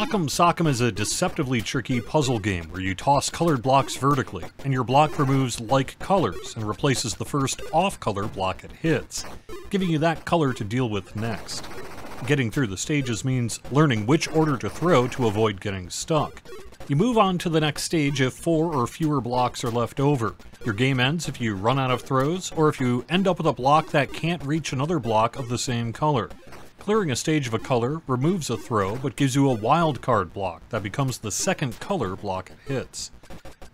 Block'em Sock'em is a deceptively tricky puzzle game where you toss colored blocks vertically, and your block removes like colors and replaces the first off-color block it hits, giving you that color to deal with next. Getting through the stages means learning which order to throw to avoid getting stuck. You move on to the next stage if 4 or fewer blocks are left over. Your game ends if you run out of throws, or if you end up with a block that can't reach another block of the same color. Clearing a stage of a color removes a throw, but gives you a wild card block that becomes the second color block it hits.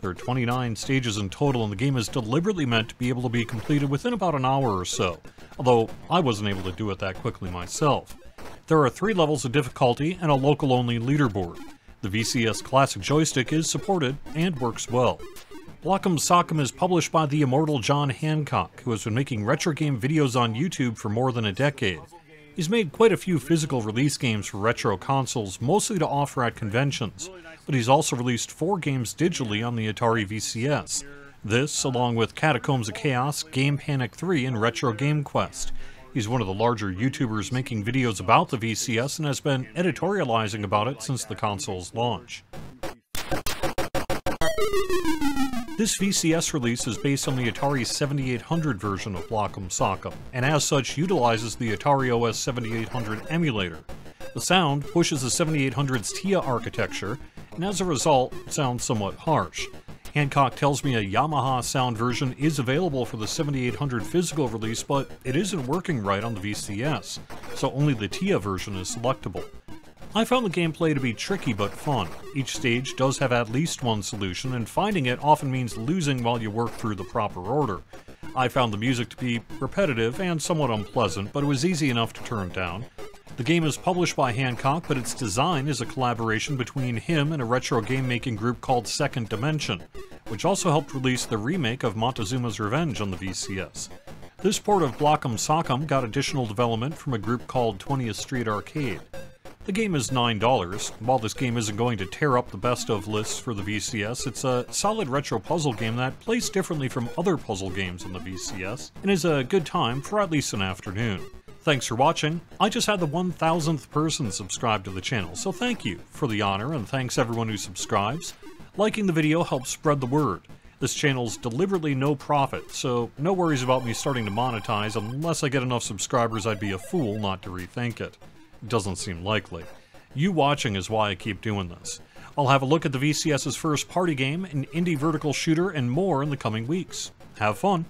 There are 29 stages in total, and the game is deliberately meant to be able to be completed within about an hour or so, although I wasn't able to do it that quickly myself. There are 3 levels of difficulty and a local-only leaderboard. The VCS Classic joystick is supported and works well. Block'em Sock'em is published by the immortal John Hancock, who has been making retro game videos on YouTube for more than a decade. He's made quite a few physical release games for retro consoles, mostly to offer at conventions, but he's also released 4 games digitally on the Atari VCS. This, along with Catacombs of Chaos, Game Panic 3, and Retro Game Quest. He's one of the larger YouTubers making videos about the VCS and has been editorializing about it since the console's launch. This VCS release is based on the Atari 7800 version of Block'em Sock'em, and as such utilizes the Atari OS 7800 emulator. The sound pushes the 7800's TIA architecture, and as a result, sounds somewhat harsh. Hancock tells me a Yamaha sound version is available for the 7800 physical release, but it isn't working right on the VCS, so only the TIA version is selectable. I found the gameplay to be tricky but fun. Each stage does have at least one solution, and finding it often means losing while you work through the proper order. I found the music to be repetitive and somewhat unpleasant, but it was easy enough to turn down. The game is published by Hancock, but its design is a collaboration between him and a retro game-making group called Second Dimension, which also helped release the remake of Montezuma's Revenge on the VCS. This port of Block'em Sock'em got additional development from a group called 20th Street Arcade. The game is $9. While this game isn't going to tear up the best of lists for the VCS, it's a solid retro puzzle game that plays differently from other puzzle games on the VCS, and is a good time for at least an afternoon. Thanks for watching. I just had the 1000th person subscribe to the channel, so thank you for the honor, and thanks everyone who subscribes. Liking the video helps spread the word. This channel's deliberately no profit, so no worries about me starting to monetize. Unless I get enough subscribers, I'd be a fool not to rethink it. Doesn't seem likely. You watching is why I keep doing this. I'll have a look at the VCS's first party game, an indie vertical shooter, and more in the coming weeks. Have fun!